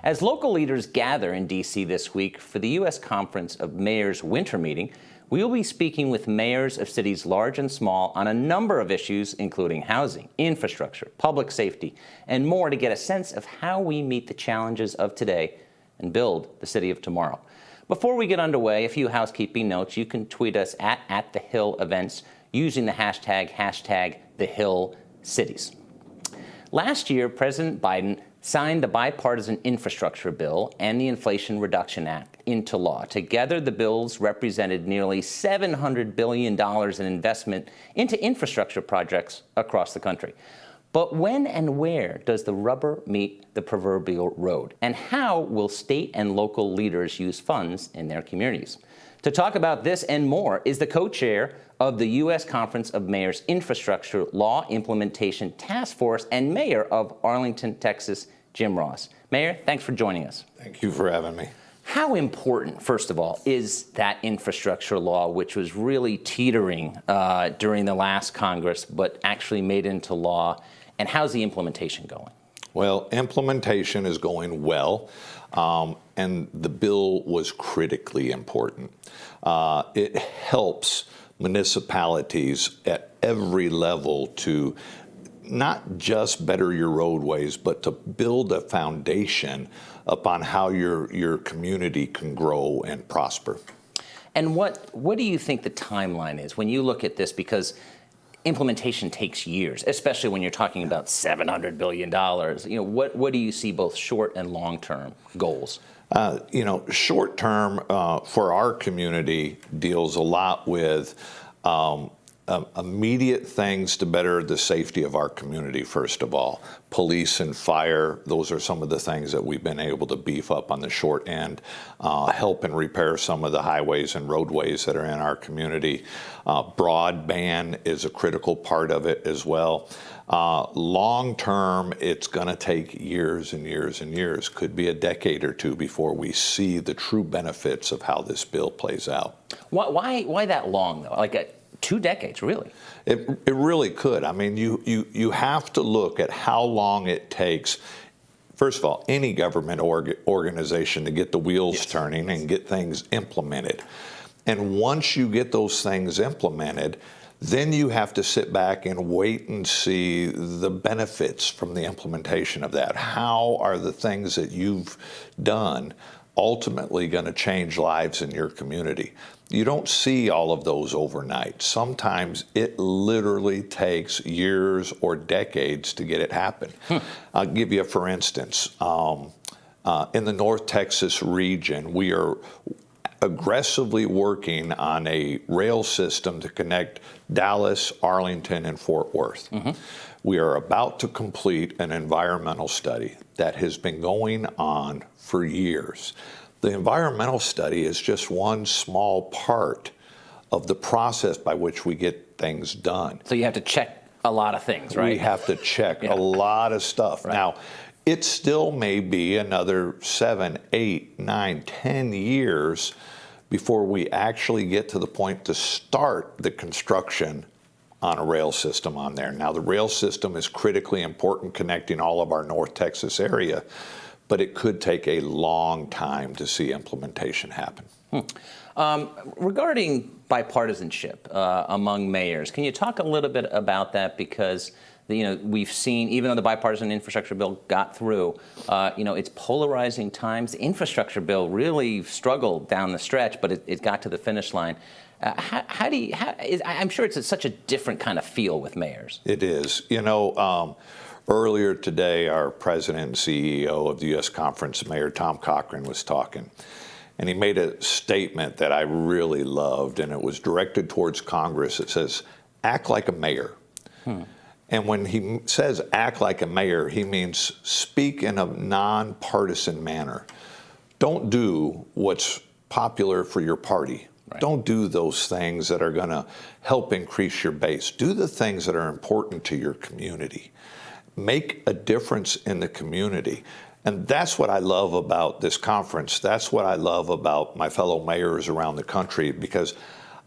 As local leaders gather in D.C. this week for the U.S. Conference of Mayors winter meeting, we will be speaking with mayors of cities large and small on a number of issues, including housing, infrastructure, public safety, and more to get a sense of how we meet the challenges of today and build the city of tomorrow. Before we get underway, a few housekeeping notes. You can tweet us at The Hill Events using the hashtag #TheHillCities. Last year, President Biden signed the bipartisan infrastructure bill and the Inflation Reduction Act into law. Together, the bills represented nearly $700 billion in investment into infrastructure projects across the country. But when and where does the rubber meet the proverbial road? And how will state and local leaders use funds in their communities? To talk about this and more is the co-chair of the U.S. Conference of Mayors Infrastructure Law Implementation Task Force and mayor of Arlington, Texas, Jim Ross. Mayor, thanks for joining us. Thank you for having me. How important, first of all, is that infrastructure law, which was really teetering during the last Congress, but actually made into law, and how's the implementation going? Well, implementation is going well, and the bill was critically important. It helps municipalities at every level to not just better your roadways, but to build a foundation upon how your community can grow and prosper. And what do you think the timeline is when you look at this? Because implementation takes years, especially when you're talking about $700 billion. What do you see both short and long-term goals? Short term for our community deals a lot with immediate things to better the safety of our community, first of all. Police and fire, those are some of the things that we've been able to beef up on the short end, help and repair some of the highways and roadways that are in our community. Broadband is a critical part of it as well. Long term, it's going to take years and years and years, could be a decade or two before we see the true benefits of how this bill plays out. Why that long, though? 2 decades, really? It really could. I mean, you have to look at how long it takes, first of all, any government organization to get the wheels turning and get things implemented. And once you get those things implemented, then you have to sit back and wait and see the benefits from the implementation of that. How are the things that you've done ultimately going to change lives in your community? You don't see all of those overnight. Sometimes it literally takes years or decades to get it happen. I'll give you, for instance, in the North Texas region, we are aggressively working on a rail system to connect Dallas, Arlington, and Fort Worth. Mm-hmm. We are about to complete an environmental study that has been going on for years. The environmental study is just one small part of the process by which we get things done. So you have to check a lot of things, right? We have to check a lot of stuff. Right. Now, it still may be another 7, 8, 9, 10 years before we actually get to the point to start the construction on a rail system on there. Now, the rail system is critically important, connecting all of our North Texas area, but it could take a long time to see implementation happen. Regarding bipartisanship among mayors, can you talk a little bit about that? Because we've seen, even though the bipartisan infrastructure bill got through, it's polarizing times. The infrastructure bill really struggled down the stretch, but it got to the finish line. I'm sure it's such a different kind of feel with mayors. It is. Earlier today, our president and CEO of the U.S. Conference, Mayor Tom Cochran, was talking, and he made a statement that I really loved, and it was directed towards Congress. It says, "Act like a mayor." And when he says act like a mayor, he means speak in a nonpartisan manner. Don't do what's popular for your party. Right. Don't do those things that are going to help increase your base. Do the things that are important to your community. Make a difference in the community. And that's what I love about this conference. That's what I love about my fellow mayors around the country, because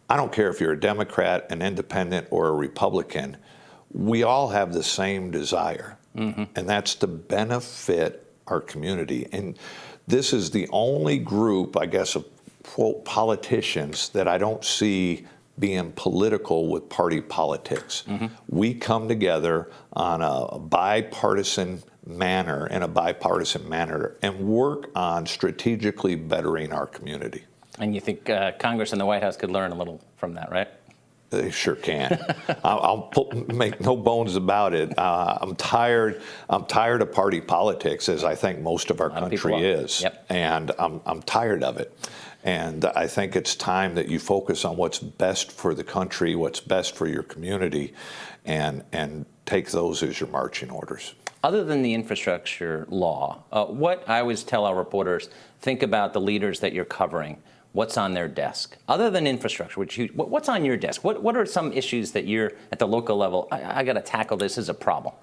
I don't care if you're a Democrat, an independent, or a Republican. We all have the same desire, and that's to benefit our community. And this is the only group, I guess, of quote politicians that I don't see being political with party politics. We come together on a bipartisan manner, and work on strategically bettering our community. And you think Congress and the White House could learn a little from that, right? They sure can. I'll make no bones about it. I'm tired of party politics, as I think most of our country is. Yep. And I'm tired of it. And I think it's time that you focus on what's best for the country, what's best for your community, and take those as your marching orders. Other than the infrastructure law, what I always tell our reporters, think about the leaders that you're covering. What's on their desk? Other than infrastructure, what's on your desk? What are some issues that you're at the local level, I got to tackle this as a problem?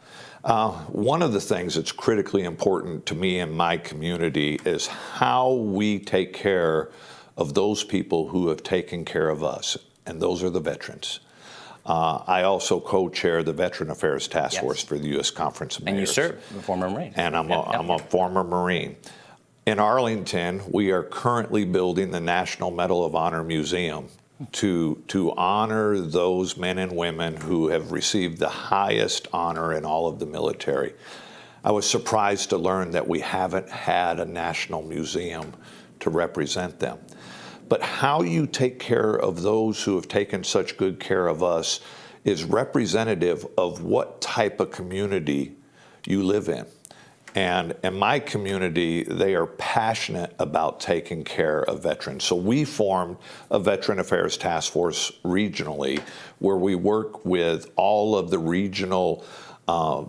One of the things that's critically important to me and my community is how we take care of those people who have taken care of us, and those are the veterans. I also co-chair the Veteran Affairs Task Force for the U.S. Conference of Mayors. And you serve, a former Marine. And I'm a former Marine. In Arlington, we are currently building the National Medal of Honor Museum to honor those men and women who have received the highest honor in all of the military. I was surprised to learn that we haven't had a national museum to represent them. But how you take care of those who have taken such good care of us is representative of what type of community you live in. And in my community, they are passionate about taking care of veterans. So we formed a Veteran Affairs Task Force regionally, where we work with all of the regional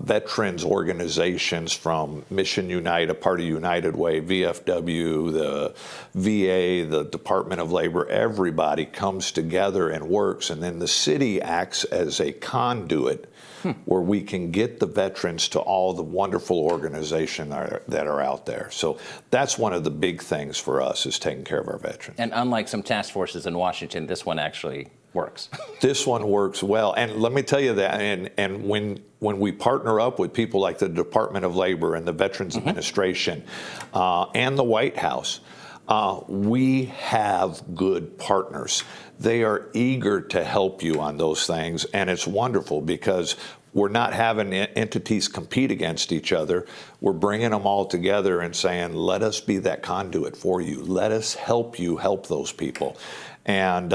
veterans organizations, from Mission United, a part of United Way, VFW, the VA, the Department of Labor. Everybody comes together and works, and then the city acts as a conduit where we can get the veterans to all the wonderful organizations that are out there. So that's one of the big things for us, is taking care of our veterans. And unlike some task forces in Washington, this one actually works. This one works well. And let me tell you that, and when we partner up with people like the Department of Labor and the Veterans Administration and the White House, we have good partners. They are eager to help you on those things, and it's wonderful because we're not having entities compete against each other. We're bringing them all together and saying, let us be that conduit for you. Let us help you help those people. And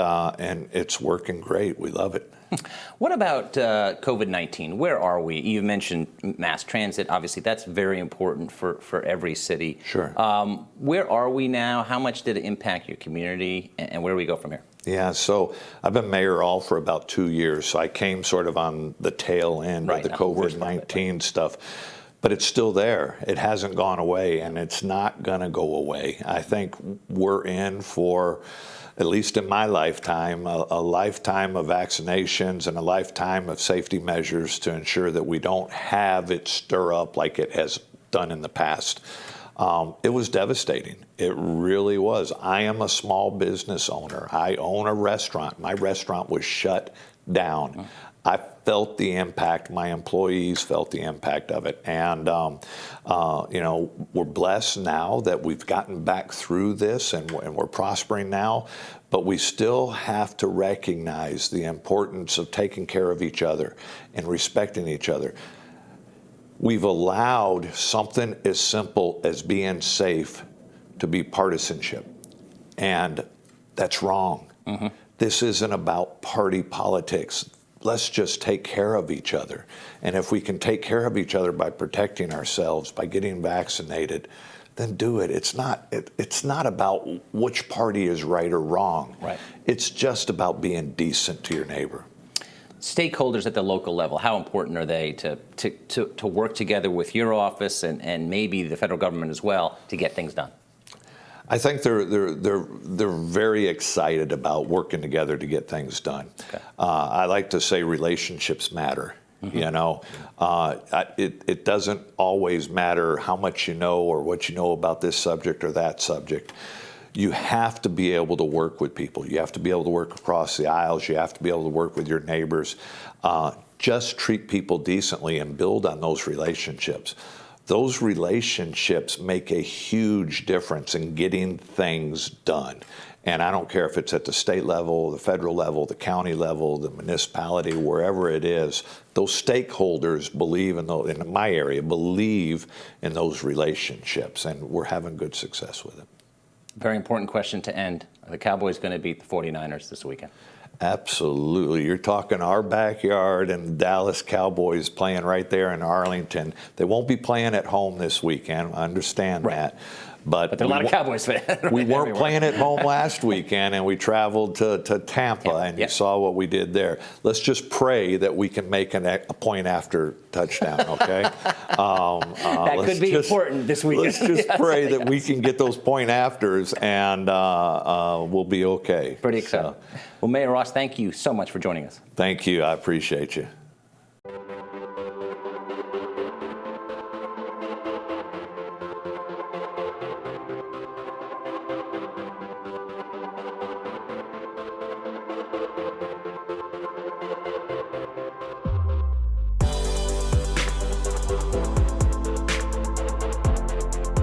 it's working great. We love it. What about COVID-19? Where are we? You mentioned mass transit. Obviously, that's very important for every city. Sure. Where are we now? How much did it impact your community? And where do we go from here? Yeah, so I've been mayor for about 2 years, so I came sort of on the tail end of the COVID-19 stuff. But it's still there. It hasn't gone away, and it's not going to go away. I think we're in for, at least in my lifetime, a lifetime of vaccinations and a lifetime of safety measures to ensure that we don't have it stir up like it has done in the past. It was devastating. It really was. I am a small business owner. I own a restaurant. My restaurant was shut down. I felt the impact. My employees felt the impact of it. And, we're blessed now that we've gotten back through this and we're prospering now. But we still have to recognize the importance of taking care of each other and respecting each other. We've allowed something as simple as being safe to be partisanship. And that's wrong. This isn't about party politics. Let's just take care of each other. And if we can take care of each other by protecting ourselves, by getting vaccinated, then do it. It's not about which party is right or wrong. Right. It's just about being decent to your neighbor. Stakeholders at the local level, how important are they to work together with your office and maybe the federal government as well to get things done? I think they're very excited about working together to get things done. Okay. I like to say relationships matter. You know, it doesn't always matter how much you know or what you know about this subject or that subject. You have to be able to work with people. You have to be able to work across the aisles. You have to be able to work with your neighbors. Just treat people decently and build on those relationships. those relationships make a huge difference in getting things done. And I don't care if it's at the state level, the federal level, the county level, the municipality, wherever it is, those stakeholders believe in those, in my area, believe in those relationships, and we're having good success with it. Very important question to end. Are the Cowboys going to beat the 49ers this weekend? Absolutely. You're talking our backyard and the Dallas Cowboys playing right there in Arlington. They won't be playing at home this weekend. I understand that. But there are a lot of Cowboys fans. We weren't playing at home last weekend, and we traveled to Tampa, and you saw what we did there. Let's just pray that we can make a point after touchdown, okay? That could be important this weekend. Let's just pray that we can get those point afters, and we'll be okay. Pretty exciting. Well, Mayor Ross, thank you so much for joining us. Thank you. I appreciate you.